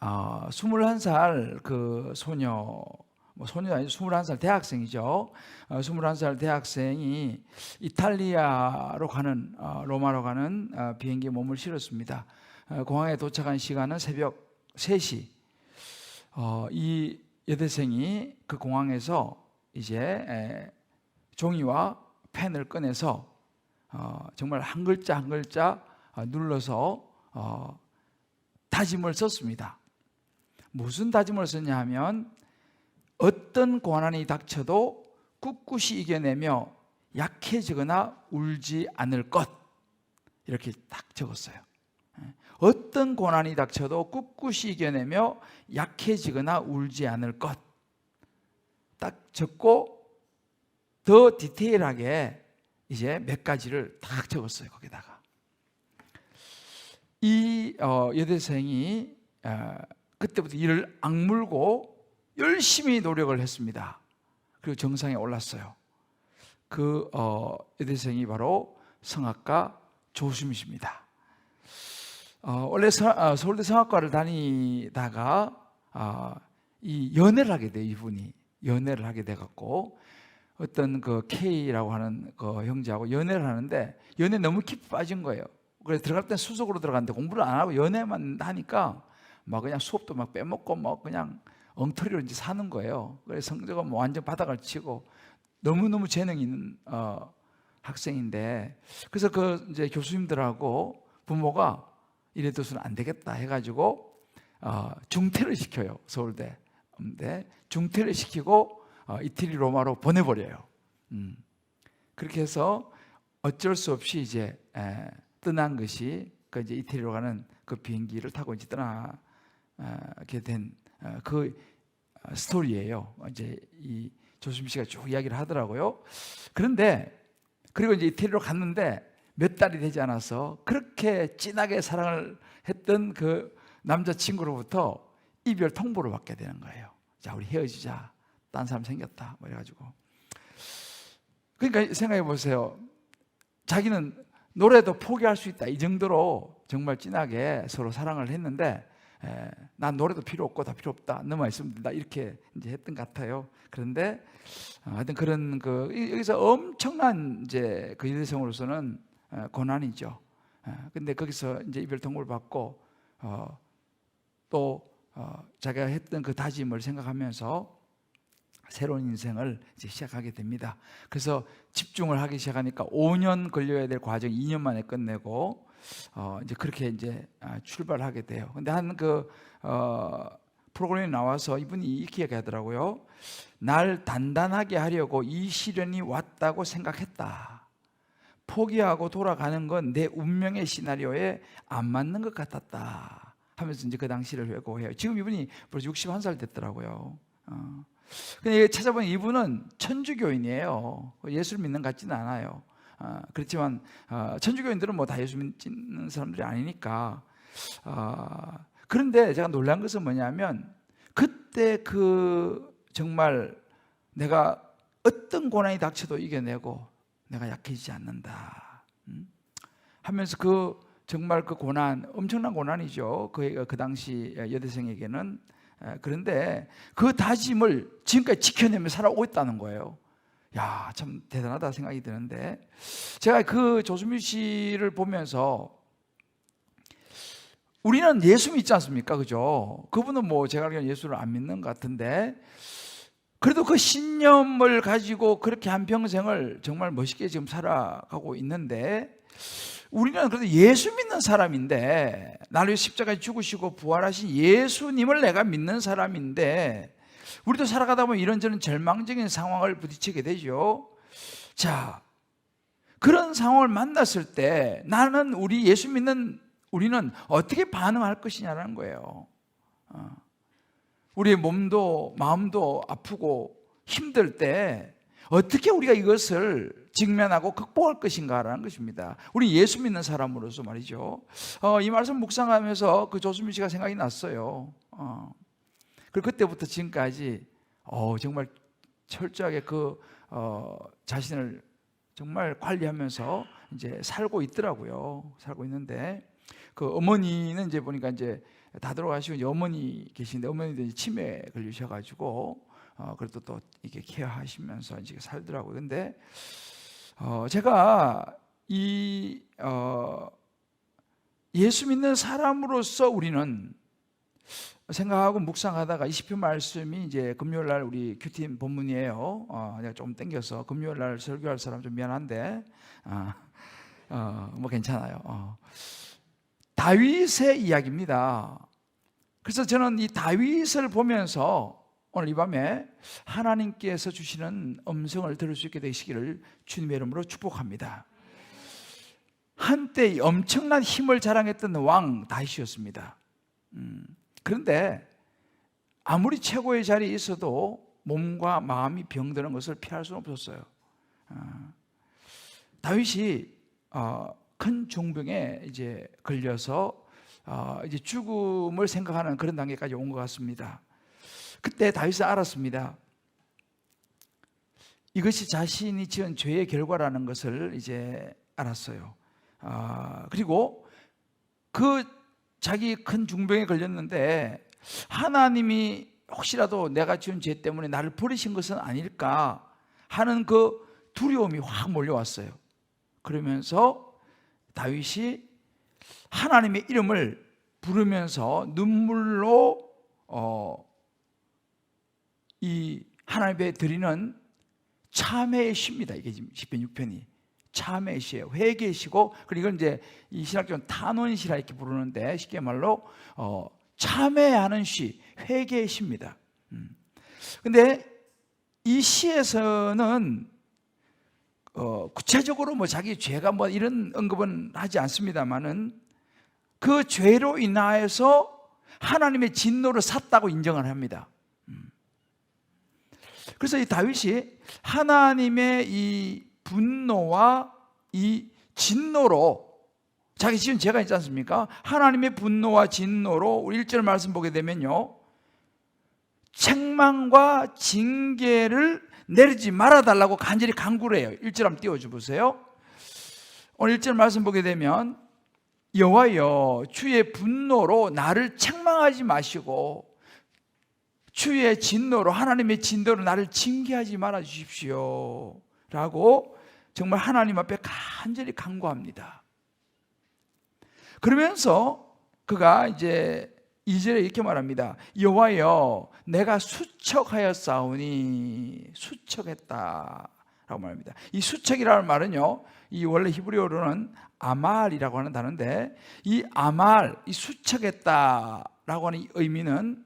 21살 그 소녀, 뭐 소녀가 아니고 21살 대학생이죠. 21살 대학생이 이탈리아로 가는 로마로 가는 비행기에 몸을 실었습니다. 공항에 도착한 시간은 새벽 3시. 이 여대생이 그 공항에서 이제 종이와 펜을 꺼내서 정말 한 글자 한 글자 눌러서 다짐을 썼습니다. 무슨 다짐을 썼냐 하면 어떤 고난이 닥쳐도 꿋꿋이 이겨내며 약해지거나 울지 않을 것, 이렇게 딱 적었어요. 어떤 고난이 닥쳐도 꿋꿋이 이겨내며 약해지거나 울지 않을 것, 딱 적고 더 디테일하게 이제 몇 가지를 딱 적었어요. 거기다가 이 여대생이 그때부터 이를 악물고 열심히 노력을 했습니다. 그리고 정상에 올랐어요. 그 여대생이 바로 성악가 조수미 씨입니다. 원래 서울대 성악과를 다니다가 이 연애를 하게 돼요. 이분이 연애를 하게 돼갖고 어떤 그 K라고 하는 그 형제하고 연애를 하는데 연애 너무 깊이 빠진 거예요. 그래서 들어갈 땐 수석으로 들어갔는데 공부를 안 하고 연애만 하니까 막 그냥 수업도 막 빼먹고 뭐 그냥 엉터리로 이제 사는 거예요. 그래서 성적은 뭐 완전 바닥을 치고 너무너무 재능 있는 학생인데, 그래서 그 이제 교수님들하고 부모가 이래둬서는 안 되겠다 해가지고 중퇴를 시켜요. 서울대. 근데 중퇴를 시키고 이태리 로마로 보내버려요. 그렇게 해서 어쩔 수 없이 이제 떠난 것이 그 이제 이태리로 가는 그 비행기를 타고 이제 떠나게 된 그 스토리예요. 이제 이 조수미 씨가 쭉 이야기를 하더라고요. 그런데 그리고 이제 이태리로 갔는데 몇 달이 되지 않아서 그렇게 진하게 사랑을 했던 그 남자친구로부터 이별 통보를 받게 되는 거예요. 자, 우리 헤어지자. 딴 사람 생겼다. 뭐 이래가지고. 그러니까 생각해 보세요. 자기는 노래도 포기할 수 있다. 이 정도로 정말 진하게 서로 사랑을 했는데, 난 노래도 필요 없고 다 필요 없다. 너만 있으면 된다. 이렇게 이제 했던 것 같아요. 그런데 하여튼 그런 여기서 엄청난 이제 그 여대생으로서는 고난이죠. 근데 거기서 이제 이별 통보를 받고 또 자기가 했던 그 다짐을 생각하면서 새로운 인생을 이제 시작하게 됩니다. 그래서 집중을 하기 시작하니까 5년 걸려야 될 과정 2년 만에 끝내고 이제 그렇게 이제 출발하게 돼요. 근데 한 그 프로그램에 나와서 이분이 이렇게 얘기하더라고요. 날 단단하게 하려고 이 시련이 왔다고 생각했다. 포기하고 돌아가는 건 내 운명의 시나리오에 안 맞는 것 같았다 하면서 이제 그 당시를 회고해요. 지금 이분이 벌써 61살 됐더라고요. 근데 찾아보니 이분은 천주교인이에요. 예수를 믿는 것 같지는 않아요. 그렇지만 천주교인들은 뭐 다 예수 믿는 사람들이 아니니까. 그런데 제가 놀란 것은 뭐냐면 그때 그 정말 내가 어떤 고난이 닥쳐도 이겨내고 내가 약해지지 않는다 하면서 그 정말 그 고난, 엄청난 고난이죠. 그 당시 여대생에게는. 그런데 그 다짐을 지금까지 지켜내며 살아오고 있다는 거예요. 야, 참 대단하다 생각이 드는데, 제가 그 조수미 씨를 보면서 우리는 예수 믿지 않습니까? 그죠? 그분은 뭐 제가 알기로는 예수를 안 믿는 것 같은데, 그래도 그 신념을 가지고 그렇게 한 평생을 정말 멋있게 지금 살아가고 있는데, 우리는 그래도 예수 믿는 사람인데, 나를 위해 십자가에 죽으시고 부활하신 예수님을 내가 믿는 사람인데, 우리도 살아가다 보면 이런저런 절망적인 상황을 부딪히게 되죠. 자, 그런 상황을 만났을 때 나는 우리 예수 믿는 우리는 어떻게 반응할 것이냐는 거예요. 우리의 몸도 마음도 아프고 힘들 때 어떻게 우리가 이것을 직면하고 극복할 것인가라는 것입니다. 우리 예수 믿는 사람으로서 말이죠. 이 말씀 묵상하면서 그 조수미 씨가 생각이 났어요. 그리고 그때부터 지금까지 정말 철저하게 그 자신을 정말 관리하면서 이제 살고 있더라고요. 살고 있는데 그 어머니는 이제 보니까 이제 다 돌아가시고 이제 어머니 계신데 어머니도 이제 치매에 걸리셔가지고 그래도 또 이렇게 케어하시면서 이제 살더라고요. 근데 제가 예수 믿는 사람으로서 우리는 생각하고 묵상하다가 20편 말씀이 이제 금요일 날 우리 큐팀 본문이에요. 내가 좀 땡겨서 금요일 날 설교할 사람 좀 미안한데 뭐 괜찮아요. 다윗의 이야기입니다. 그래서 저는 이 다윗을 보면서 오늘 이 밤에 하나님께서 주시는 음성을 들을 수 있게 되시기를 주님의 이름으로 축복합니다. 한때 엄청난 힘을 자랑했던 왕 다윗이었습니다. 그런데 아무리 최고의 자리에 있어도 몸과 마음이 병드는 것을 피할 수는 없었어요. 다윗이 큰 중병에 이제 걸려서 이제 죽음을 생각하는 그런 단계까지 온 것 같습니다. 그때 다윗은 알았습니다. 이것이 자신이 지은 죄의 결과라는 것을 이제 알았어요. 그리고 그 자기 큰 중병에 걸렸는데 하나님이 혹시라도 내가 지은 죄 때문에 나를 버리신 것은 아닐까 하는 그 두려움이 확 몰려왔어요. 그러면서 다윗이 하나님의 이름을 부르면서 눈물로 이 하나님 앞에 드리는 참회의 시입니다. 이게 지금 시편 6편이 참회의 시예요. 회개의 시고, 그리고 이건 이제 이 신학적으로는 탄원시라 이렇게 부르는데 쉽게 말로 참회하는 시, 회개의 시입니다. 근데 이 시에서는 구체적으로 뭐 자기 죄가 뭐 이런 언급은 하지 않습니다만은 그 죄로 인하여서 하나님의 진노를 샀다고 인정을 합니다. 그래서 이 다윗이 하나님의 이 분노와 이 진노로 자기 지은 죄가 있지 않습니까? 하나님의 분노와 진노로 우리 1절 말씀 보게 되면요, 책망과 징계를 내리지 말아달라고 간절히 간구를 해요. 1절 한번 띄워줘 보세요. 오늘 1절 말씀 보게 되면 여호와여 주의 분노로 나를 책망하지 마시고 주의 진노로, 하나님의 진노로 나를 징계하지 말아 주십시오 라고 정말 하나님 앞에 간절히 간구합니다. 그러면서 그가 이제 2절에 이렇게 말합니다. 여호와여 내가 수척하였사오니, 수척했다 라고 말합니다. 이 수척이라는 말은요, 이 원래 히브리어로는 아말이라고 하는 단어인데, 이 아말, 이 수척했다 라고 하는 의미는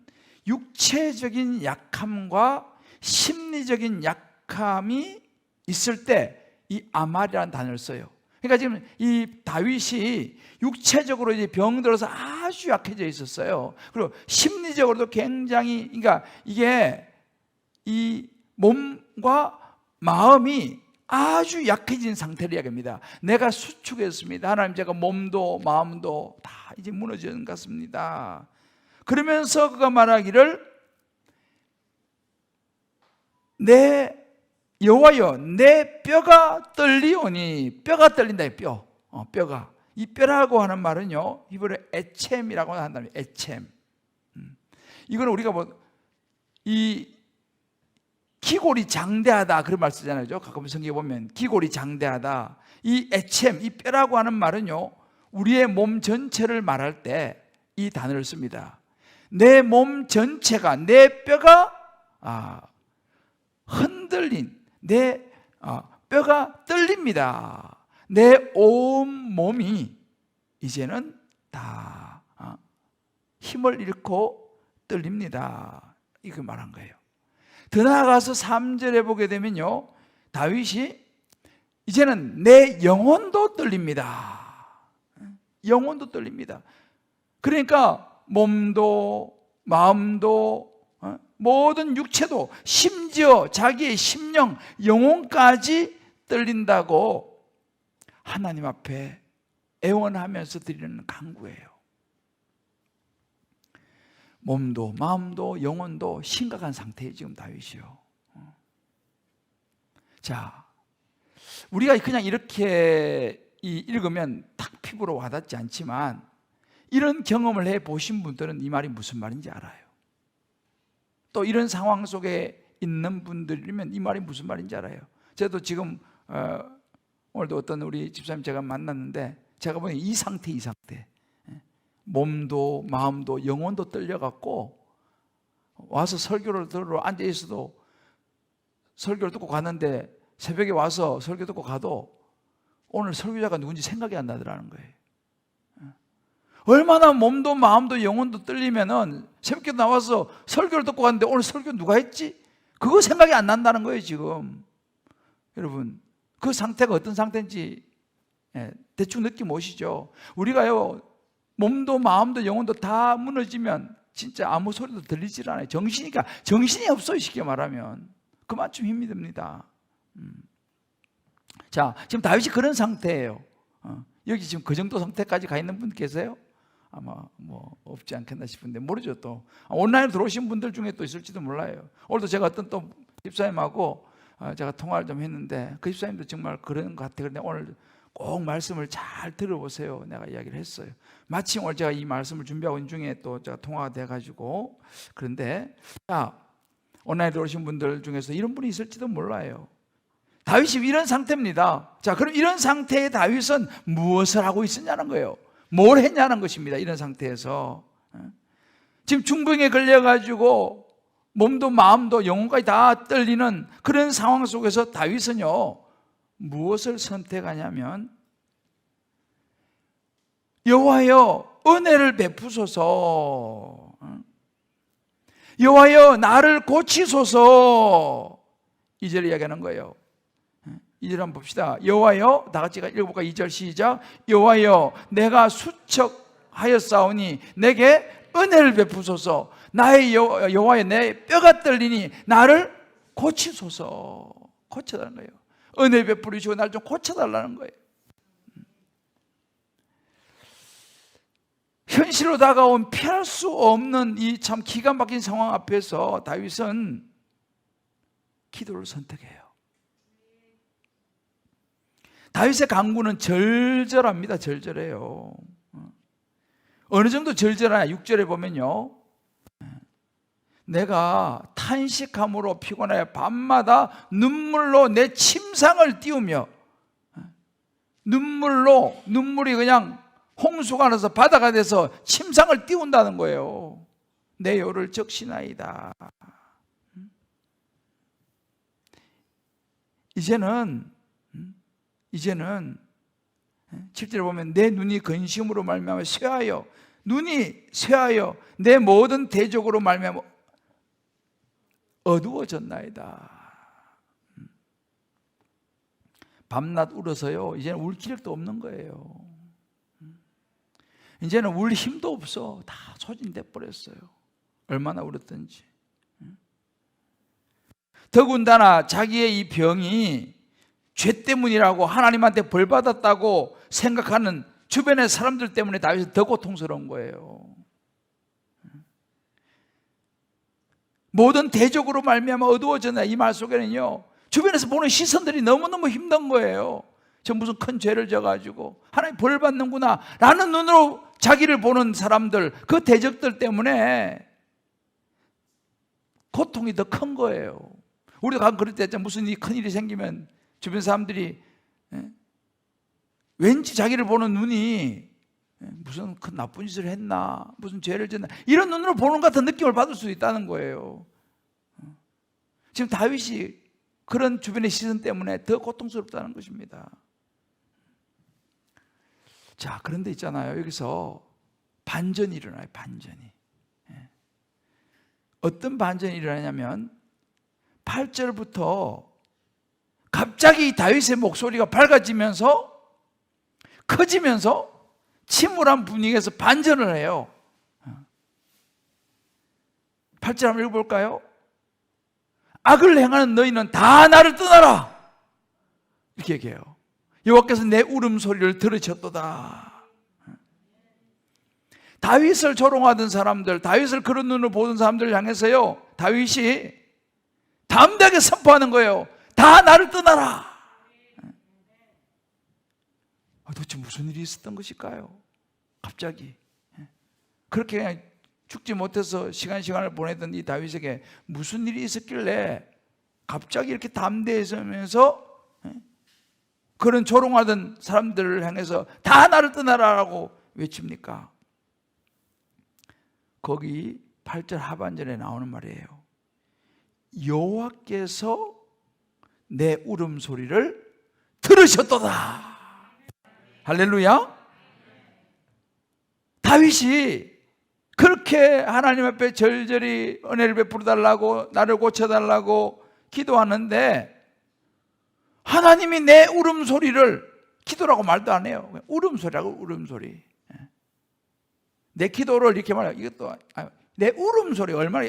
육체적인 약함과 심리적인 약함이 있을 때 이 아말이라는 단어를 써요. 그러니까 지금 이 다윗이 육체적으로 이제 병들어서 아주 약해져 있었어요. 그리고 심리적으로도 굉장히, 그러니까 이게 이 몸과 마음이 아주 약해진 상태를 이야기합니다. 내가 수축했습니다. 하나님, 제가 몸도 마음도 다 이제 무너지는 것 같습니다. 그러면서 그가 말하기를 여호와여 내 뼈가 떨리오니, 뼈가 떨린다. 뼈가, 이 뼈라고 하는 말은요 히브리어 에쳔이라고 한다면 에쳔. 이거는 우리가 이 기골이 장대하다 그런 말 쓰잖아요. 가끔 성경에 보면 기골이 장대하다. 이 에쳔, 이 뼈라고 하는 말은요 우리의 몸 전체를 말할 때 이 단어를 씁니다. 내 몸 전체가, 내 뼈가 흔들린, 내 뼈가 떨립니다. 내 온 몸이 이제는 다 힘을 잃고 떨립니다. 이거 말한 거예요. 더 나아가서 3절에 보게 되면요, 다윗이 이제는 내 영혼도 떨립니다. 영혼도 떨립니다. 그러니까 몸도 마음도 모든 육체도, 심지어 자기의 심령, 영혼까지 떨린다고 하나님 앞에 애원하면서 드리는 간구예요. 몸도 마음도 영혼도 심각한 상태에 지금 다윗이요. 자, 우리가 그냥 이렇게 읽으면 탁 피부로 와닿지 않지만 이런 경험을 해보신 분들은 이 말이 무슨 말인지 알아요. 또 이런 상황 속에 있는 분들이면 이 말이 무슨 말인지 알아요. 저도 지금 오늘도 어떤 우리 집사님 제가 만났는데 제가 보니 이 상태 몸도 마음도 영혼도 떨려갖고 와서 설교를 들으러 앉아있어도 설교를 듣고 갔는데 새벽에 와서 설교 듣고 가도 오늘 설교자가 누군지 생각이 안 나더라는 거예요. 얼마나 몸도 마음도 영혼도 떨리면은 새벽에 나와서 설교를 듣고 갔는데 오늘 설교 누가 했지? 그거 생각이 안 난다는 거예요 지금. 여러분 그 상태가 어떤 상태인지 대충 느낌 오시죠? 우리가요 몸도 마음도 영혼도 다 무너지면 진짜 아무 소리도 들리질 않아요. 정신이 없어요. 쉽게 말하면 그만큼 힘이 듭니다. 자, 지금 다윗이 그런 상태예요. 여기 지금 그 정도 상태까지 가 있는 분 계세요? 아마 뭐 없지 않겠나 싶은데 모르죠. 또 온라인으로 들어오신 분들 중에 또 있을지도 몰라요. 오늘도 제가 어떤 또 집사님하고 제가 통화를 좀 했는데 그 집사님도 정말 그런 것 같아요. 그런데 오늘 꼭 말씀을 잘 들어보세요. 내가 이야기를 했어요. 마침 오늘 제가 이 말씀을 준비하고 있는 중에 또 제가 통화가 돼가지고 그런데 자, 온라인에 들어오신 분들 중에서 이런 분이 있을지도 몰라요. 다윗이 이런 상태입니다. 자, 그럼 이런 상태의 다윗은 무엇을 하고 있었냐는 거예요. 뭘 했냐는 것입니다. 이런 상태에서 지금 중병에 걸려가지고 몸도 마음도 영혼까지 다 떨리는 그런 상황 속에서 다윗은요 무엇을 선택하냐면 여호와여 은혜를 베푸소서, 여호와여 나를 고치소서, 2절 이야기하는 거예요. 2절 한번 봅시다. 여호와여, 다 같이 읽어볼까? 2절 시작. 여호와여 내가 수척하였사오니 내게 은혜를 베푸소서. 나의 여호와여 내 뼈가 떨리니 나를 고치소서. 고쳐달라는 거예요. 은혜 베풀으시고 나를 좀 고쳐달라는 거예요. 현실로 다가온 피할 수 없는 이 참 기가 막힌 상황 앞에서 다윗은 기도를 선택해요. 다윗의 간구는 절절합니다. 절절해요. 어느 정도 절절하냐? 6절에 보면요, 내가 탄식함으로 피곤하여 밤마다 눈물로 내 침상을 띄우며, 눈물이 그냥 홍수가 나서 바다가 돼서 침상을 띄운다는 거예요. 내 요를 적시나이다. 이제는 7절에 보면 내 눈이 근심으로 말미암아 쇠하여, 눈이 쇠하여 내 모든 대적으로 말미암아 어두워졌나이다. 밤낮 울어서요 이제는 울 기력도 없는 거예요. 이제는 울 힘도 없어. 다 소진돼 버렸어요. 얼마나 울었던지. 더군다나 자기의 이 병이 죄 때문이라고 하나님한테 벌 받았다고 생각하는 주변의 사람들 때문에 다윗이 더 고통스러운 거예요. 모든 대적으로 말미암아 어두워졌나, 이 말 속에는요 주변에서 보는 시선들이 너무너무 힘든 거예요. 저 무슨 큰 죄를 져가지고 하나님 벌 받는구나 라는 눈으로 자기를 보는 사람들, 그 대적들 때문에 고통이 더 큰 거예요. 우리가 가끔 그럴 때 무슨 큰일이 생기면 주변 사람들이 왠지 자기를 보는 눈이 무슨 큰 나쁜 짓을 했나, 무슨 죄를 졌나, 이런 눈으로 보는 것 같은 느낌을 받을 수 있다는 거예요. 지금 다윗이 그런 주변의 시선 때문에 더 고통스럽다는 것입니다. 자, 그런데 있잖아요, 여기서 반전이 일어나요. 반전이. 어떤 반전이 일어나냐면 8절부터 갑자기 다윗의 목소리가 밝아지면서 커지면서 침울한 분위기에서 반전을 해요. 8절 한번 읽어볼까요? 악을 행하는 너희는 다 나를 떠나라, 이렇게 얘기해요. 여호와께서 내 울음소리를 들으셨도다. 다윗을 조롱하던 사람들, 다윗을 그런 눈으로 보던 사람들을 향해서요 다윗이 담대하게 선포하는 거예요. 다 나를 떠나라. 도대체 무슨 일이 있었던 것일까요? 갑자기 그렇게 그냥 죽지 못해서 시간을 보내던 이 다윗에게 무슨 일이 있었길래 갑자기 이렇게 담대해지면서 그런 조롱하던 사람들을 향해서 다 나를 떠나라라고 외칩니까? 거기 8절 하반절에 나오는 말이에요. 여호와께서 내 울음소리를 들으셨도다. 할렐루야. 다윗이 그렇게 하나님 앞에 절절히 은혜를 베풀어 달라고, 나를 고쳐달라고 기도하는데 하나님이 내 울음소리를, 기도라고 말도 안 해요. 울음소리라고, 울음소리. 내 기도를 이렇게 말해요. 이것도 내 울음소리, 얼마나,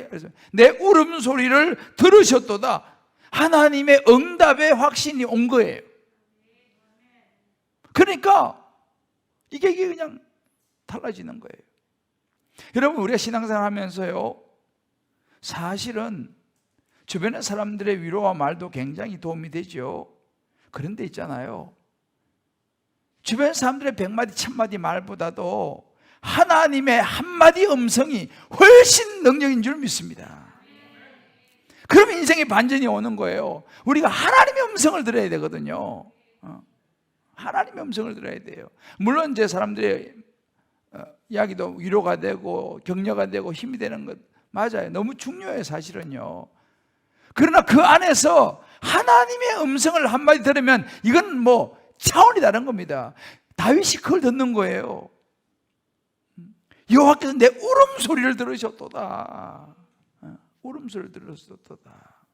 내 울음소리를 들으셨도다. 하나님의 응답의 확신이 온 거예요. 그러니까 이게 그냥 달라지는 거예요. 여러분, 우리가 신앙생활 하면서요, 사실은 주변의 사람들의 위로와 말도 굉장히 도움이 되죠. 그런데 있잖아요, 주변 사람들의 100마디 1000마디 말보다도 하나님의 한마디 음성이 훨씬 능력인 줄 믿습니다. 그럼 인생의 반전이 오는 거예요. 우리가 하나님의 음성을 들어야 되거든요. 하나님의 음성을 들어야 돼요. 물론 이제 사람들의 이야기도 위로가 되고 격려가 되고 힘이 되는 것 맞아요. 너무 중요해요, 사실은요. 그러나 그 안에서 하나님의 음성을 한마디 들으면 이건 뭐 차원이 다른 겁니다. 다윗이 그걸 듣는 거예요. 여호와께서 내 울음소리를 들으셨도다. 울음소리를 들으셨도다.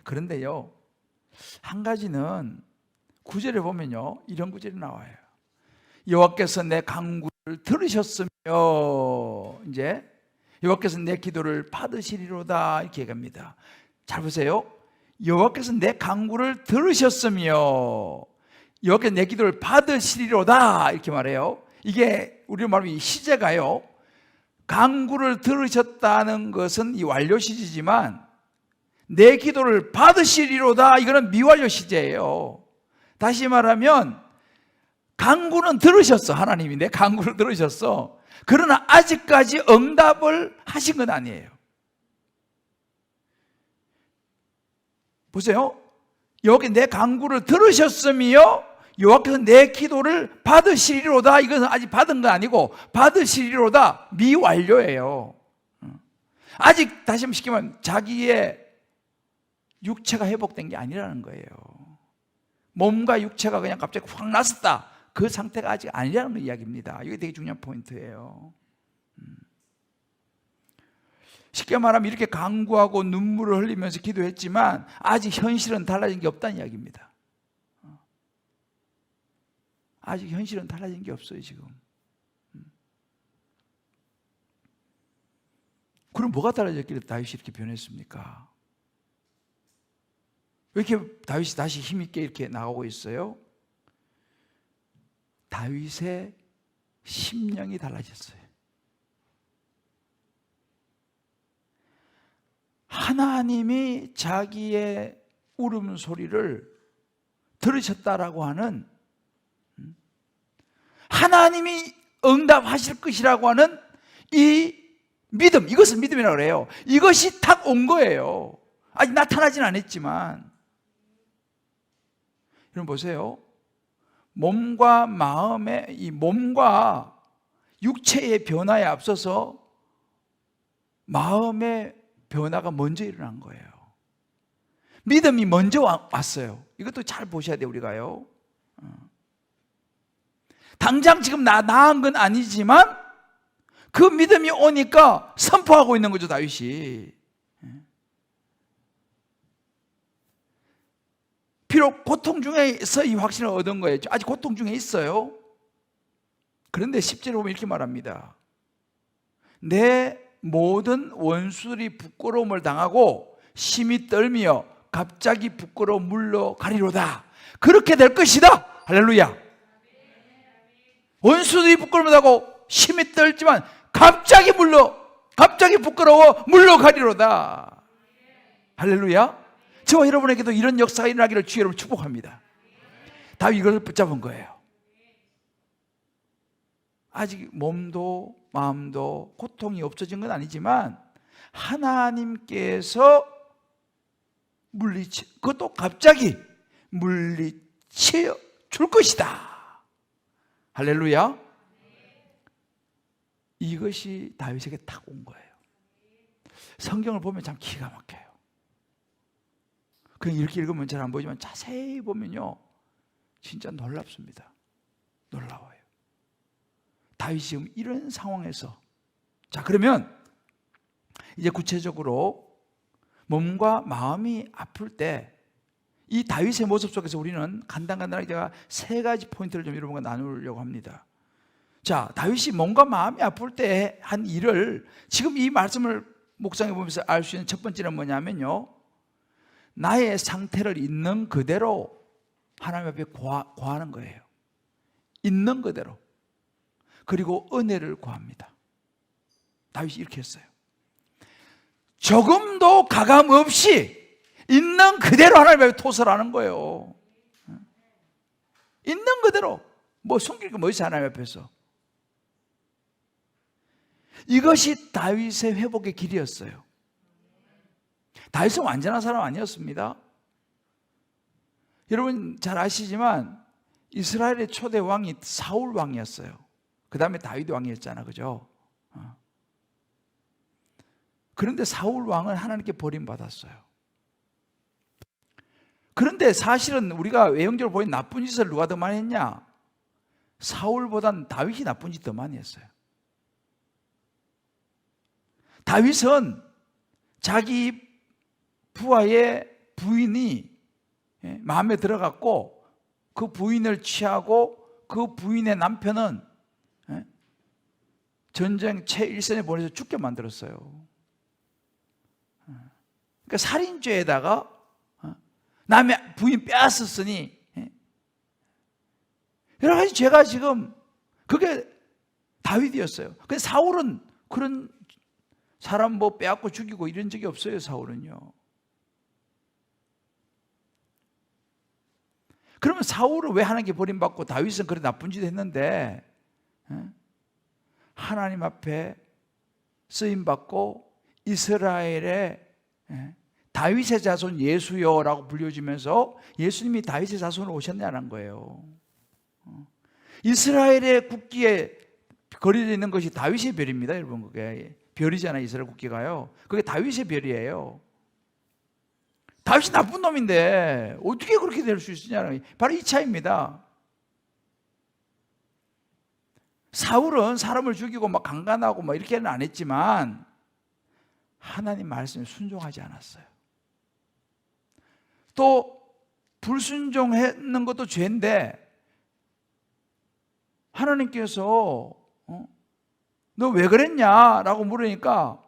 그런데요, 한 가지는 9절에 보면요, 이런 구절이 나와요. 여호와께서 내 간구를 들으셨으며, 이제 여호와께서 내 기도를 받으시리로다, 이렇게 얘기합니다. 잘 보세요. 여호와께서 내 간구를 들으셨으며 여호와께서 내 기도를 받으시리로다, 이렇게 말해요. 이게 우리로 말하면 이 시제가요, 간구를 들으셨다는 것은 이 완료 시제지만 내 기도를 받으시리로다, 이거는 미완료 시제예요. 다시 말하면 간구는 들으셨어. 하나님이 내 간구를 들으셨어. 그러나 아직까지 응답을 하신 건 아니에요. 보세요. 여기 내 간구를 들으셨으며 여호와께서 내 기도를 받으시리로다. 이것은 아직 받은 건 아니고 받으시리로다, 미완료예요. 아직 다시 한번 시키면 자기의 육체가 회복된 게 아니라는 거예요. 몸과 육체가 그냥 갑자기 확 났었다, 그 상태가 아직 아니라는 이야기입니다. 이게 되게 중요한 포인트예요. 쉽게 말하면 이렇게 간구하고 눈물을 흘리면서 기도했지만 아직 현실은 달라진 게 없다는 이야기입니다. 아직 현실은 달라진 게 없어요, 지금. 그럼 뭐가 달라졌길래 다윗이 이렇게 변했습니까? 왜 이렇게 다윗이 다시 힘있게 이렇게 나가고 있어요? 다윗의 심령이 달라졌어요. 하나님이 자기의 울음소리를 들으셨다라고 하는, 하나님이 응답하실 것이라고 하는 이 믿음, 이것을 믿음이라고 그래요. 이것이 탁 온 거예요. 아직 나타나진 않았지만. 여러분 보세요. 몸과 마음의, 이 몸과 육체의 변화에 앞서서 마음의 변화가 먼저 일어난 거예요. 믿음이 먼저 왔어요. 이것도 잘 보셔야 돼요, 우리가요. 당장 지금 나은 건 아니지만 그 믿음이 오니까 선포하고 있는 거죠, 다윗이. 비록 고통 중에서 이 확신을 얻은 거예요. 아직 고통 중에 있어요. 그런데 10절에 보면 이렇게 말합니다. 내 모든 원수들이 부끄러움을 당하고 심히 떨며 갑자기 부끄러워 물러가리로다. 그렇게 될 것이다. 할렐루야. 원수들이 부끄러움을 당하고 심히 떨지만 갑자기 부끄러워 물러가리로다. 할렐루야. 저와 여러분에게도 이런 역사가 일어나기를 주의 이름으로 축복합니다. 다윗 이걸 붙잡은 거예요. 아직 몸도 마음도 고통이 없어진 건 아니지만 하나님께서 그것도 갑자기 물리쳐 줄 것이다. 할렐루야. 이것이 다윗에게 딱 온 거예요. 성경을 보면 참 기가 막혀요. 그냥 이렇게 읽으면 잘 안 보이지만 자세히 보면요, 진짜 놀랍습니다. 놀라워요. 다윗이 지금 이런 상황에서, 자, 그러면 이제 구체적으로 몸과 마음이 아플 때 이 다윗의 모습 속에서 우리는 간단하게 제가 세 가지 포인트를 좀 여러분과 나누려고 합니다. 자, 다윗이 몸과 마음이 아플 때 한 일을 지금 이 말씀을 묵상해 보면서 알 수 있는 첫 번째는 뭐냐면요, 나의 상태를 있는 그대로 하나님 앞에 구하는 거예요. 있는 그대로. 그리고 은혜를 구합니다. 다윗이 이렇게 했어요. 조금도 가감 없이 있는 그대로 하나님 앞에 토설하는 거예요. 있는 그대로. 뭐 숨길 게 뭐 있어, 하나님 앞에서. 이것이 다윗의 회복의 길이었어요. 다윗은 완전한 사람 아니었습니다. 여러분 잘 아시지만 이스라엘의 초대 왕이 사울 왕이었어요. 그 다음에 다윗 왕이었잖아, 그죠? 그런데 사울 왕은 하나님께 버림받았어요. 그런데 사실은 우리가 외형적으로 보인 나쁜 짓을 누가 더 많이 했냐? 사울보단 다윗이 나쁜 짓 더 많이 했어요. 다윗은 자기 부하의 부인이 마음에 들어갔고 그 부인을 취하고 그 부인의 남편은 전쟁 최일선에 보내서 죽게 만들었어요. 그러니까 살인죄에다가 남의 부인 빼앗았으니 여러 가지 죄가 지금 그게 다윗이었어요. 근데 사울은 그런 사람 뭐 빼앗고 죽이고 이런 적이 없어요. 사울은요. 그러면 사울은 왜 하나님께 버림받고 다윗은 그런 나쁜 짓을 했는데 하나님 앞에 쓰임받고 이스라엘의 다윗의 자손 예수여라고 불려지면서 예수님이 다윗의 자손으로 오셨냐는 거예요. 이스라엘의 국기에 그려져 있는 것이 다윗의 별입니다. 여러분, 그게 별이잖아요. 이스라엘 국기가요. 그게 다윗의 별이에요. 다윗이 나쁜 놈인데 어떻게 그렇게 될 수 있느냐는, 바로 이 차이입니다. 사울은 사람을 죽이고 막 강간하고 막 이렇게는 안 했지만 하나님 말씀에 순종하지 않았어요. 또 불순종했는 것도 죄인데 하나님께서 너 왜 그랬냐라고 물으니까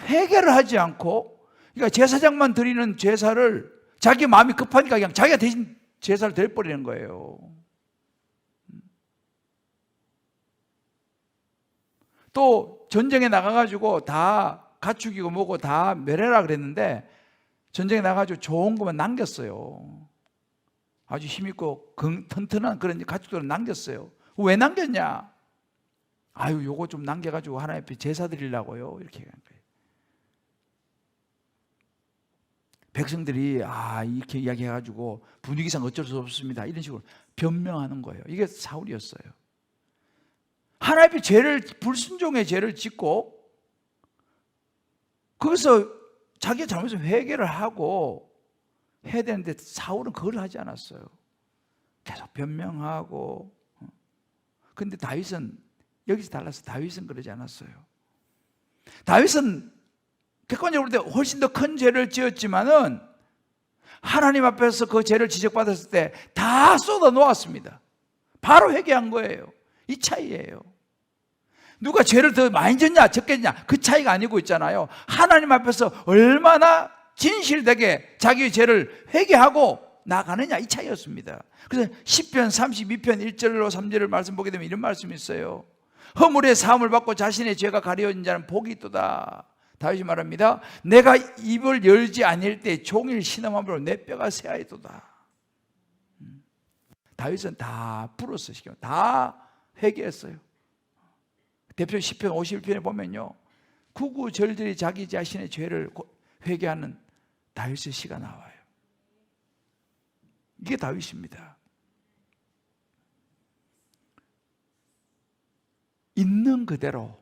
회개를 하지 않고, 그러니까 제사장만 드리는 제사를 자기 마음이 급하니까 그냥 자기가 대신 제사를 드려버리는 거예요. 또 전쟁에 나가가지고 다 가축이고 뭐고 다 멸해라 그랬는데 전쟁에 나가가지고 좋은 것만 남겼어요. 아주 힘있고 튼튼한 그런 가축들을 남겼어요. 왜 남겼냐? 아유, 요거 좀 남겨가지고 하나님 앞에 제사 드리려고요. 이렇게 한 거예요. 백성들이 이렇게 이야기해가지고 분위기상 어쩔 수 없습니다, 이런 식으로 변명하는 거예요. 이게 사울이었어요. 하나님 앞에 불순종의 죄를 짓고 거기서 자기의 잘못을 회개를 하고 해야 되는데 사울은 그걸 하지 않았어요. 계속 변명하고. 근데 다윗은 여기서 달라서 다윗은 그러지 않았어요. 다윗은 객관적으로 볼 때 훨씬 더 큰 죄를 지었지만은 하나님 앞에서 그 죄를 지적받았을 때 다 쏟아 놓았습니다. 바로 회개한 거예요. 이 차이예요. 누가 죄를 더 많이 졌냐 적게 졌냐 그 차이가 아니고 있잖아요. 하나님 앞에서 얼마나 진실되게 자기의 죄를 회개하고 나가느냐, 이 차이였습니다. 그래서 시편 32편 1절로 3절을 말씀 보게 되면 이런 말씀이 있어요. 허물의 사함을 받고 자신의 죄가 가려진 자는 복이 있도다. 다윗이 말합니다. 내가 입을 열지 아니할 때 종일 신음함으로 내 뼈가 쇠하였도다. 다윗은 다 풀었어요. 다 회개했어요. 대표 시편 51편에 보면요, 구구절절히 자기 자신의 죄를 회개하는 다윗의 시가 나와요. 이게 다윗입니다. 있는 그대로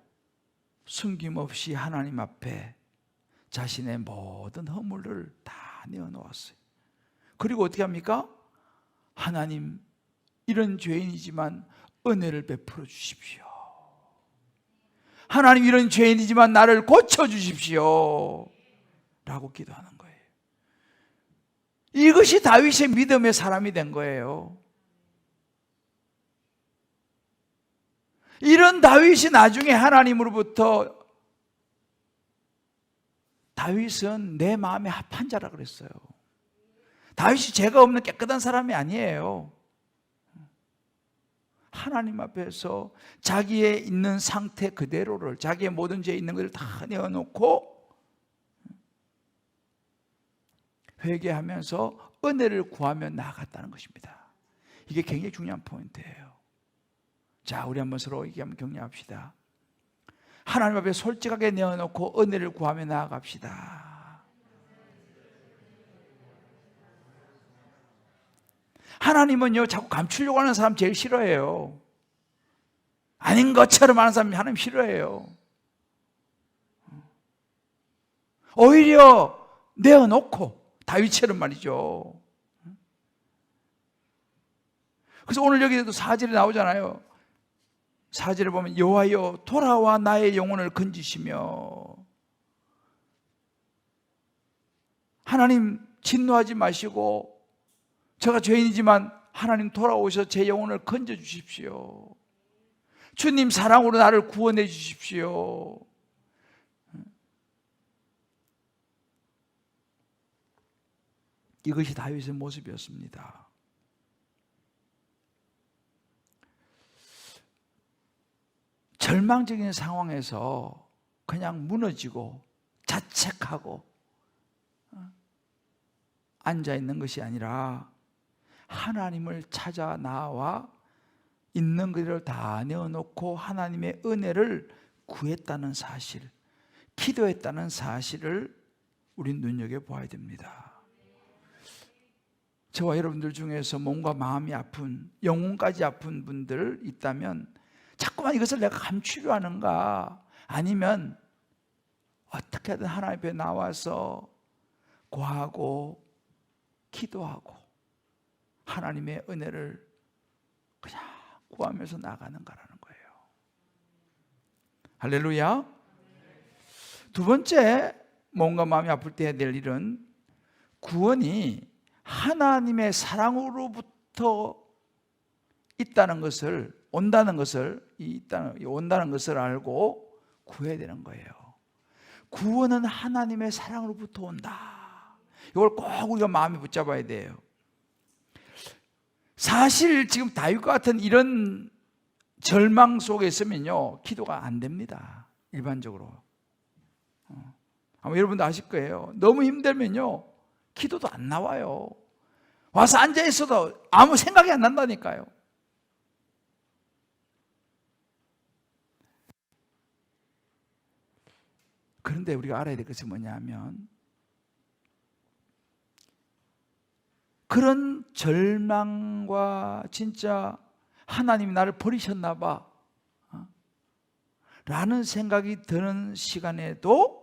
숨김없이 하나님 앞에 자신의 모든 허물을 다 내어놓았어요. 그리고 어떻게 합니까? 하나님, 이런 죄인이지만 은혜를 베풀어 주십시오. 하나님, 이런 죄인이지만 나를 고쳐주십시오 라고 기도하는 거예요. 이것이 다윗의 믿음의 사람이 된 거예요. 이런 다윗이 나중에 하나님으로부터, 다윗은 내 마음에 합한 자라 그랬어요. 다윗이 죄가 없는 깨끗한 사람이 아니에요. 하나님 앞에서 자기의 있는 상태 그대로를, 자기의 모든 죄에 있는 것을 다 내어놓고 회개하면서 은혜를 구하며 나아갔다는 것입니다. 이게 굉장히 중요한 포인트예요. 자, 우리 한번 서로 이게 한번 격려합시다. 하나님 앞에 솔직하게 내어놓고 은혜를 구하며 나아갑시다. 하나님은요, 자꾸 감추려고 하는 사람 제일 싫어해요. 아닌 것처럼 하는 사람 하나님 싫어해요. 오히려 내어놓고, 다윗처럼 말이죠. 그래서 오늘 여기에도 4절에 나오잖아요. 4절에 보면 여호와여 돌아와 나의 영혼을 건지시며, 하나님 진노하지 마시고, 제가 죄인이지만 하나님 돌아오셔서 제 영혼을 건져 주십시오. 주님 사랑으로 나를 구원해 주십시오. 이것이 다윗의 모습이었습니다. 절망적인 상황에서 그냥 무너지고 자책하고 앉아있는 것이 아니라 하나님을 찾아 나와 있는 그대로 다 내어놓고 하나님의 은혜를 구했다는 사실, 기도했다는 사실을 우린 눈여겨보아야 됩니다. 저와 여러분들 중에서 몸과 마음이 아픈, 영혼까지 아픈 분들 있다면 자꾸만 이것을 내가 감추려 하는가, 아니면 어떻게든 하나님 앞에 나와서 구하고 기도하고 하나님의 은혜를 그냥 구하면서 나가는가라는 거예요. 할렐루야. 두 번째, 몸과 마음이 아플 때 해야 될 일은 구원이 하나님의 사랑으로부터 있다는 것을, 온다는 것을 알고 구해야 되는 거예요. 구원은 하나님의 사랑으로부터 온다. 이걸 꼭 우리가 마음에 붙잡아야 돼요. 사실 지금 다윗과 같은 이런 절망 속에 있으면요, 기도가 안 됩니다. 일반적으로. 아마 여러분도 아실 거예요. 너무 힘들면요, 기도도 안 나와요. 와서 앉아 있어도 아무 생각이 안 난다니까요. 그런데 우리가 알아야 될 것이 뭐냐면, 그런 절망과 진짜 하나님이 나를 버리셨나 봐 라는 생각이 드는 시간에도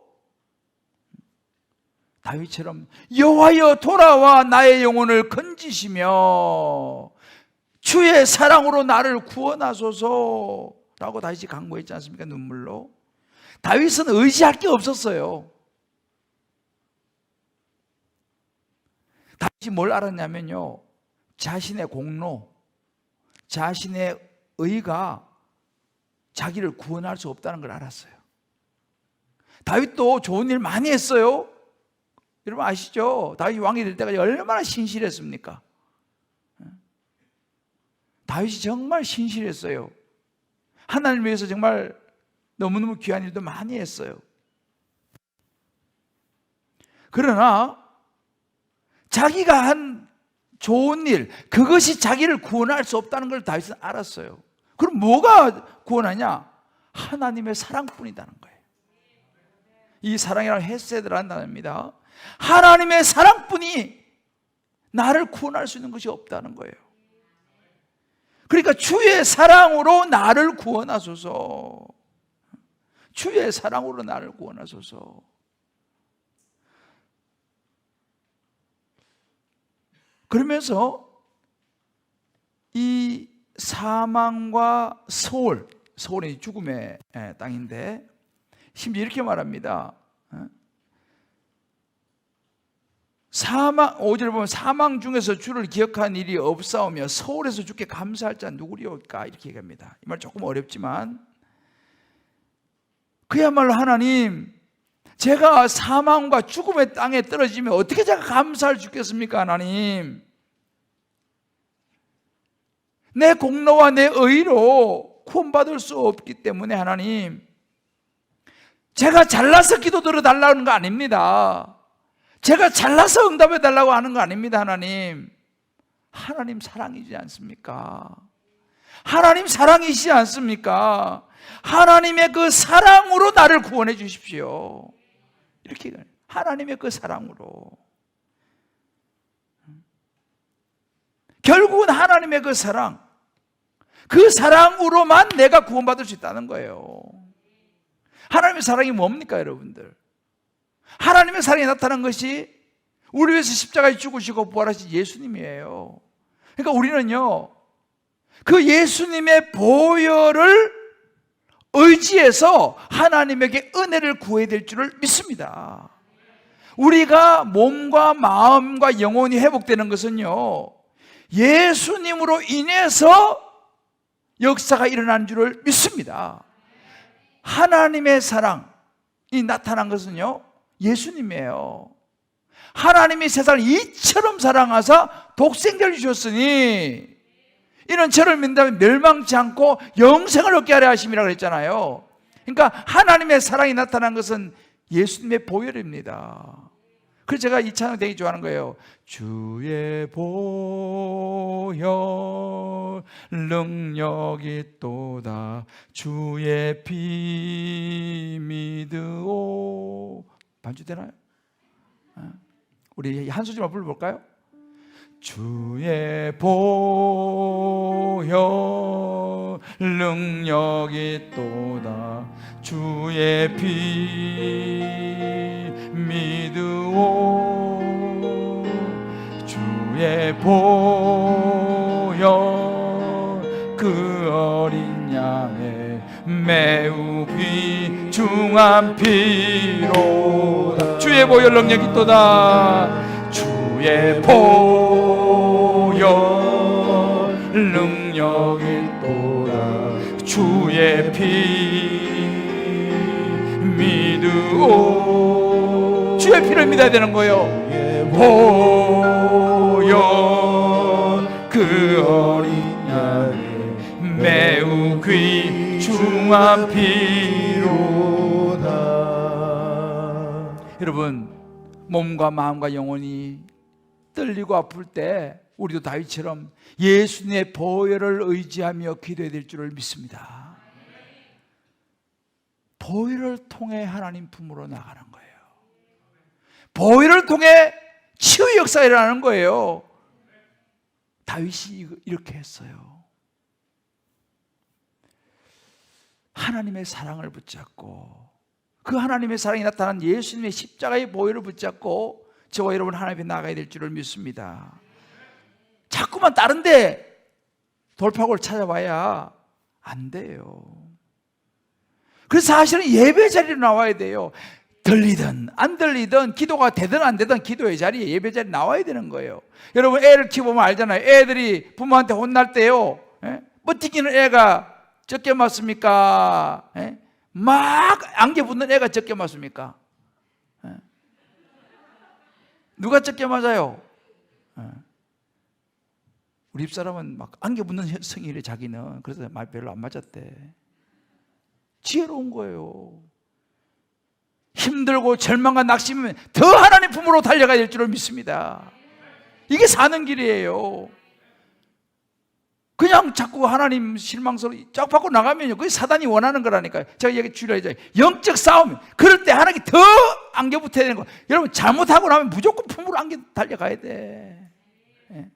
다윗처럼 여호와여 돌아와 나의 영혼을 건지시며 주의 사랑으로 나를 구원하소서 라고 다윗이 간구했지 않습니까? 눈물로. 다윗은 의지할 게 없었어요. 다윗이 뭘 알았냐면요, 자신의 공로, 자신의 의가 자기를 구원할 수 없다는 걸 알았어요. 다윗도 좋은 일 많이 했어요. 여러분 아시죠? 다윗이 왕이 될 때까지 얼마나 신실했습니까? 다윗이 정말 신실했어요. 하나님을 위해서 정말 너무너무 귀한 일도 많이 했어요. 그러나 자기가 한 좋은 일, 그것이 자기를 구원할 수 없다는 걸 다윗은 알았어요. 그럼 뭐가 구원하냐? 하나님의 사랑뿐이라는 거예요. 이 사랑이라는 헤세드라는 단어입니다. 하나님의 사랑뿐이 나를 구원할 수 있는 것이 없다는 거예요. 그러니까 주의 사랑으로 나를 구원하소서. 주의 사랑으로 나를 구원하소서. 그러면서 이 사망과 소울이 죽음의 땅인데, 심지어 이렇게 말합니다. 5절에 보면 사망 중에서 주를 기억한 일이 없사오며 소울에서 주께 감사할 자 누구리올까, 이렇게 얘기합니다. 이 말 조금 어렵지만, 그야말로 하나님, 제가 사망과 죽음의 땅에 떨어지면 어떻게 제가 감사할 수 있겠습니까? 하나님, 내 공로와 내 의로 구원받을 수 없기 때문에 하나님, 제가 잘나서 기도 들어달라는 거 아닙니다. 제가 잘나서 응답해 달라고 하는 거 아닙니다. 하나님, 하나님 사랑이지 않습니까? 하나님 사랑이시지 않습니까? 하나님의 그 사랑으로 나를 구원해 주십시오. 이렇게 하나님의 그 사랑으로. 결국은 하나님의 그 사랑, 그 사랑으로만 내가 구원받을 수 있다는 거예요. 하나님의 사랑이 뭡니까, 여러분들? 하나님의 사랑이 나타난 것이 우리 위해서 십자가에 죽으시고 부활하신 예수님이에요. 그러니까 우리는요, 그 예수님의 보혈을 의지해서 하나님에게 은혜를 구해야 될 줄을 믿습니다. 우리가 몸과 마음과 영혼이 회복되는 것은요, 예수님으로 인해서 역사가 일어난 줄을 믿습니다. 하나님의 사랑이 나타난 것은요, 예수님이에요. 하나님이 세상을 이처럼 사랑하사 독생자를 주셨으니 이는 저를 믿는다면 멸망치 않고 영생을 얻게 하려 하심이라고 그랬잖아요. 그러니까 하나님의 사랑이 나타난 것은 예수님의 보혈입니다. 그래서 제가 이 찬양 되게 좋아하는 거예요. 주의 보혈 능력이 있도다, 주의 피 믿으오. 반주 되나요? 우리 한 소절만 불러볼까요? 주의 보혈 능력이 있도다, 주의 피 믿으오. 주의 보혈 그 어린 양의 매우 귀중한 피로다. 주의 보혈 능력이 있도다, 주의 보혈 능력이 있도다, 주의 피 믿으오. 주의 피를 믿어야 되는 거예요. 보혈 그 어린 양의 매우 귀중한 피로다. 여러분, 몸과 마음과 영혼이 떨리고 아플 때 우리도 다윗처럼 예수님의 보혈을 의지하며 기도해야 될 줄을 믿습니다. 보혈을 통해 하나님 품으로 나가는 거예요. 보혈을 통해 치유 역사가 일어나는 거예요. 다윗이 이렇게 했어요. 하나님의 사랑을 붙잡고, 그 하나님의 사랑이 나타난 예수님의 십자가의 보혈을 붙잡고 저와 여러분 하나님 앞에 나가야 될 줄을 믿습니다. 자꾸만 다른 데 돌파구를 찾아봐야 안 돼요. 그래서 사실은 예배 자리로 나와야 돼요. 들리든 안 들리든, 기도가 되든 안 되든 기도의 자리에, 예배 자리에 나와야 되는 거예요. 여러분, 애를 키워보면 알잖아요. 애들이 부모한테 혼날 때요, 뻗티기는 애가 적게 맞습니까? 막 안개 붙는 애가 적게 맞습니까? 누가 적게 맞아요? 우리 집사람은 막 안개 붙는 성이래, 자기는. 그래서 말 별로 안 맞았대. 지혜로운 거예요. 힘들고 절망과 낙심이면 더 하나님 품으로 달려가야 될 줄을 믿습니다. 이게 사는 길이에요. 그냥 자꾸 하나님 실망스러워 쫙 받고 나가면요, 그게 사단이 원하는 거라니까요. 제가 여기 주의하잖아요. 영적 싸움, 그럴 때 하나님이 더 안겨 붙어야 되는 거. 여러분, 잘못하고 나면 무조건 품으로 안겨 달려가야 돼. 예.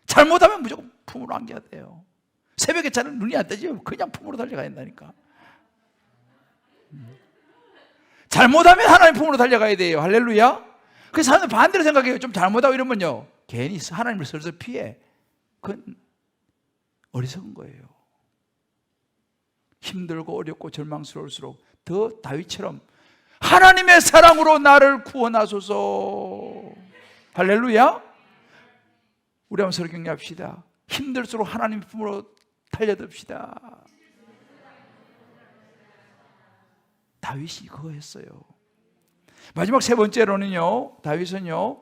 잘못하면 무조건 품으로 안겨야 돼요. 새벽에 자는 눈이 안 뜨지 그냥 품으로 달려가야 된다니까. 잘못하면 하나님 품으로 달려가야 돼요. 할렐루야. 그래서 사람은 반대로 생각해요. 좀 잘못하고 이러면요, 괜히 하나님을 슬슬 피해. 그건 어리석은 거예요. 힘들고 어렵고 절망스러울수록 더 다윗처럼 하나님의 사랑으로 나를 구원하소서. 할렐루야. 우리 한번 서로 격려합시다. 힘들수록 하나님 품으로 달려듭시다. 다윗이 그거 했어요. 마지막 세 번째로는요, 다윗은요,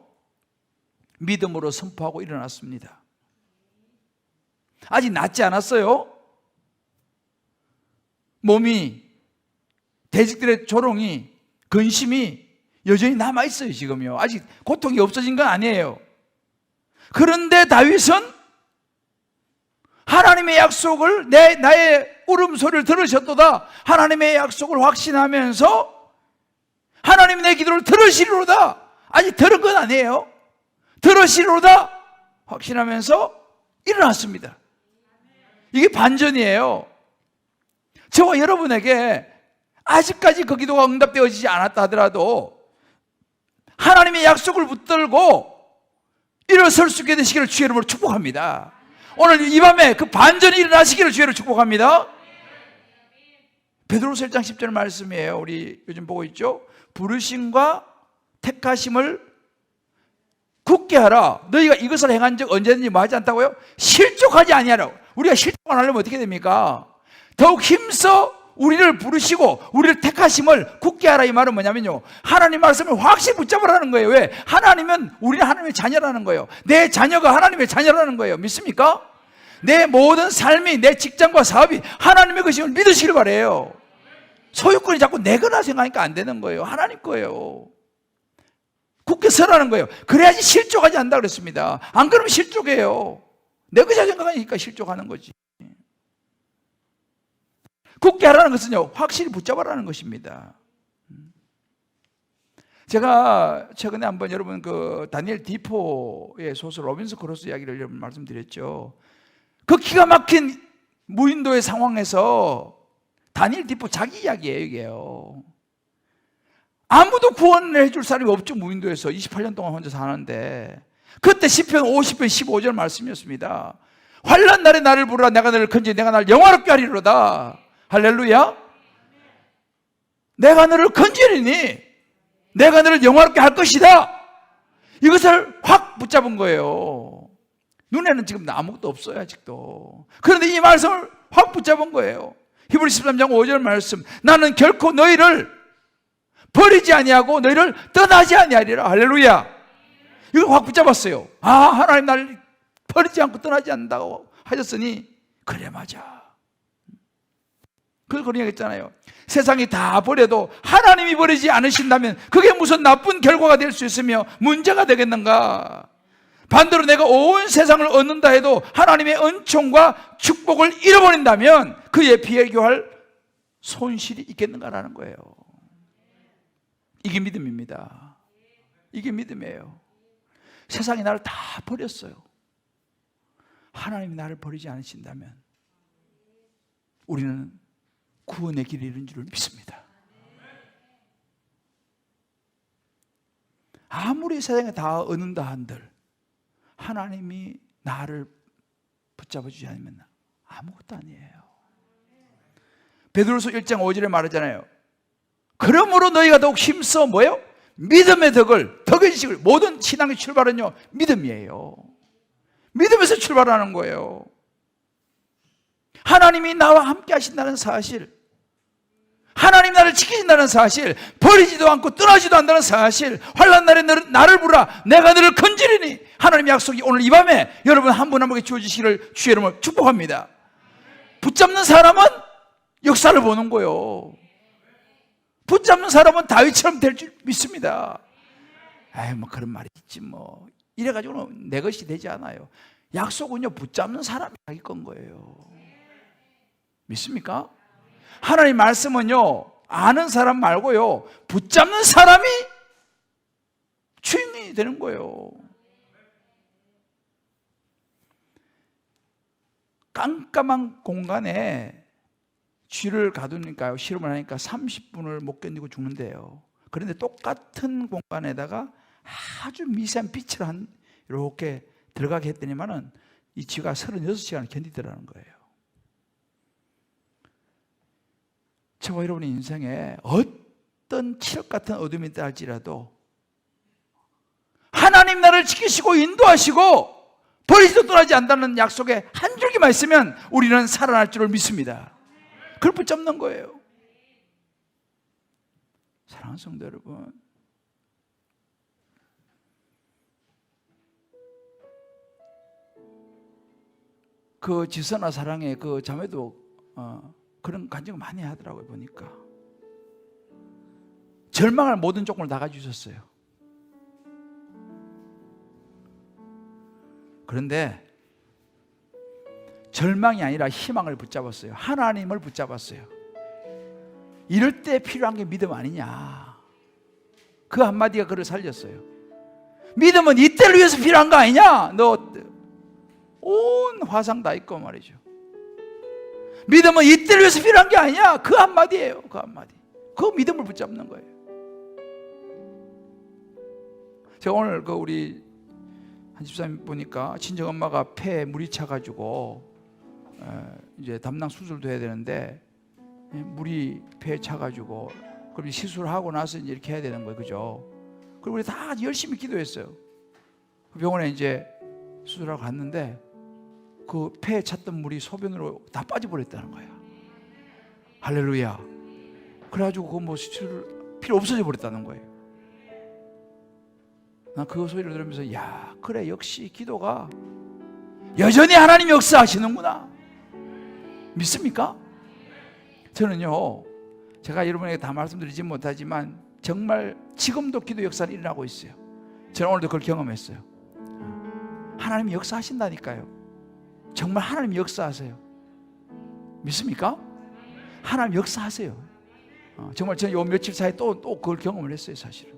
믿음으로 선포하고 일어났습니다. 아직 낫지 않았어요. 몸이, 대직들의 조롱이, 근심이 여전히 남아있어요. 지금요. 아직 고통이 없어진 건 아니에요. 그런데 다윗은 하나님의 약속을, 나의 울음소리를 들으셨도다, 하나님의 약속을 확신하면서 하나님이 내 기도를 들으시리로다, 아직 들은 건 아니에요. 들으시리로다 확신하면서 일어났습니다. 이게 반전이에요. 저와 여러분에게 아직까지 그 기도가 응답되어지지 않았다 하더라도 하나님의 약속을 붙들고 일어설 수 있게 되시기를 주의 이름으로 축복합니다. 오늘 이 밤에 그 반전이 일어나시기를 주의 이름으로 축복합니다. 베드로서 1장 10절 말씀이에요. 우리 요즘 보고 있죠. 부르심과 택하심을 굳게 하라. 너희가 이것을 행한 적 언제든지 뭐 하지 않다고요? 실족하지 아니하라고. 우리가 실족 안 하려면 어떻게 됩니까? 더욱 힘써 우리를 부르시고 우리를 택하심을 굳게 하라. 이 말은 뭐냐면요, 하나님 말씀을 확실히 붙잡으라는 거예요. 왜? 하나님은, 우리는 하나님의 자녀라는 거예요. 내 자녀가 하나님의 자녀라는 거예요. 믿습니까? 내 모든 삶이, 내 직장과 사업이 하나님의 것임을 믿으시길 바라요. 소유권이 자꾸 내 거라 생각하니까 안 되는 거예요. 하나님 거예요. 굳게 서라는 거예요. 그래야지 실족하지 않는다 그랬습니다. 안 그러면 실족해요. 내 것이라 생각하니까 실족하는 거지. 굳게 하라는 것은요, 확실히 붙잡아라는 것입니다. 제가 최근에 한번 여러분 그 다니엘 디포의 소설 로빈슨 크루소 이야기를 여러분 말씀드렸죠. 그 기가 막힌 무인도의 상황에서 다니엘 디포 자기 이야기예요, 이게요. 아무도 구원을 해줄 사람이 없죠. 무인도에서 28년 동안 혼자 사는데, 그때 시편 50편 15절 말씀이었습니다. 환난 날에 나를 부르라. 내가 너를 건지 내가 나를 영화롭게 하리로다. 할렐루야. 내가 너를 건지리니 내가 너를 영화롭게 할 것이다. 이것을 확 붙잡은 거예요. 눈에는 지금 아무것도 없어요, 아직도. 그런데 이 말씀을 확 붙잡은 거예요. 히브리 13장 5절 말씀. 나는 결코 너희를 버리지 아니하고 너희를 떠나지 아니하리라. 할렐루야. 이걸 확 붙잡았어요. 아, 하나님 나를 버리지 않고 떠나지 않는다고 하셨으니 그래, 맞아. 그런 얘기했잖아요. 세상이 다 버려도 하나님이 버리지 않으신다면 그게 무슨 나쁜 결과가 될 수 있으며 문제가 되겠는가. 반대로 내가 온 세상을 얻는다 해도 하나님의 은총과 축복을 잃어버린다면 그에 비교할 손실이 있겠는가라는 거예요. 이게 믿음입니다. 이게 믿음이에요. 세상이 나를 다 버렸어요. 하나님이 나를 버리지 않으신다면 우리는 구원의 길이 이른 줄을 믿습니다. 아무리 세상에 다 얻는다 한들 하나님이 나를 붙잡아 주지 않으면 아무것도 아니에요. 베드로서 1장 5절에 말하잖아요. 그러므로 너희가 더욱 힘써 뭐예요? 믿음의 덕의 지식을. 모든 신앙의 출발은요, 믿음이에요. 믿음에서 출발하는 거예요. 하나님이 나와 함께 하신다는 사실, 하나님 나를 지키신다는 사실, 버리지도 않고 떠나지도 않는다는 사실, 환난 날에 나를 부르라. 내가 너를 건지리니. 하나님 약속이 오늘 이 밤에 여러분 한 분 한 분에게 주어지시기를 주의 이름으로 축복합니다. 붙잡는 사람은 역사를 보는 거예요. 붙잡는 사람은 다윗처럼 될 줄 믿습니다. 아이, 뭐 그런 말이 있지 뭐. 이래가지고는 내 것이 되지 않아요. 약속은요, 붙잡는 사람이 자기 건 거예요. 믿습니까? 하나님 말씀은요, 아는 사람 말고요, 붙잡는 사람이 주인이 되는 거예요. 깜깜한 공간에 쥐를 가두니까요, 실험을 하니까 30분을 못 견디고 죽는데요. 그런데 똑같은 공간에다가 아주 미세한 빛을 이렇게 들어가게 했더니만은 이 쥐가 36시간을 견디더라는 거예요. 저와 여러분의 인생에 어떤 칠흑 같은 어둠이 있다 할지라도 하나님 나를 지키시고 인도하시고 버리지도 떠나지 않는다는 약속에 한 줄기만 있으면 우리는 살아날 줄을 믿습니다. 그걸 붙잡는 거예요. 사랑하는 성도 여러분, 그 지선아 사랑의 그 자매도 그런 간증을 많이 하더라고요. 보니까 절망할 모든 조건을 다 가지셨어요. 그런데 절망이 아니라 희망을 붙잡았어요. 하나님을 붙잡았어요. 이럴 때 필요한 게 믿음 아니냐, 그 한마디가 그를 살렸어요. 믿음은 이때를 위해서 필요한 거 아니냐, 너 온 화상 다 있고 말이죠. 믿음은 이때를 위해서 필요한 게 아니냐, 그 한마디예요. 그 한마디, 그 믿음을 붙잡는 거예요. 제가 오늘 우리 한 집사님 보니까 친정엄마가 폐에 물이 차가지고 이제 담낭 수술도 해야 되는데 물이 폐에 차가지고 그럼 시술하고 나서 이제 이렇게 해야 되는 거예요, 그죠? 그리고 우리 다 열심히 기도했어요. 병원에 이제 수술하고 갔는데 그 폐에 찼던 물이 소변으로 다 빠져버렸다는 거야. 할렐루야. 그래가지고 그 뭐 수술 필요 없어져 버렸다는 거예요. 난 그 소리를 들으면서 야, 그래, 역시 기도가 여전히 하나님 역사하시는구나. 믿습니까? 저는요, 제가 여러분에게 다 말씀드리지 못하지만 정말 지금도 기도 역사는 일어나고 있어요. 저는 오늘도 그걸 경험했어요. 하나님이 역사하신다니까요. 정말 하나님이 역사하세요. 믿습니까? 하나님 역사하세요. 정말 저는 요 며칠 사이에 또 그걸 경험을 했어요, 사실은.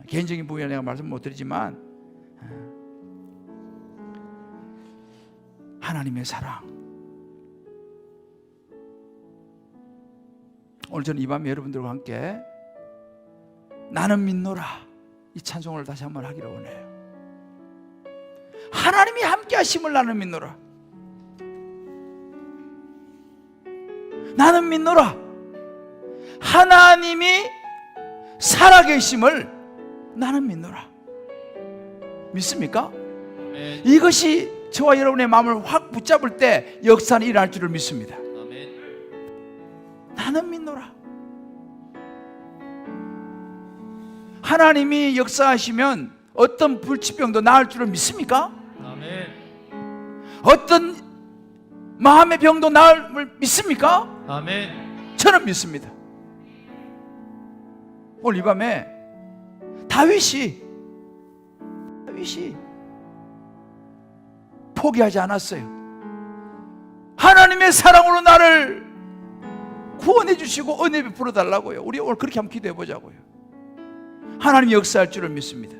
개인적인 부분에 내가 말씀 못 드리지만 하나님의 사랑. 오늘 저는 이 밤에 여러분들과 함께 나는 믿노라, 이 찬송을 다시 한번 하기를 원해요. 하나님이 함께 하심을 나는 믿노라. 나는 믿노라. 하나님이 살아계심을 나는 믿노라. 믿습니까? 아멘. 이것이 저와 여러분의 마음을 확 붙잡을 때 역사는 일어날 줄을 믿습니다. 아멘. 나는 믿노라. 하나님이 역사하시면 어떤 불치병도 나을 줄을 믿습니까? 아멘. 어떤 마음의 병도 나을 믿습니까? 아멘. 저는 믿습니다. 오늘 이 밤에 다윗이 포기하지 않았어요. 하나님의 사랑으로 나를 구원해 주시고 은혜 베풀어 달라고요. 우리 오늘 그렇게 한번 기도해 보자고요. 하나님이 역사할 줄을 믿습니다.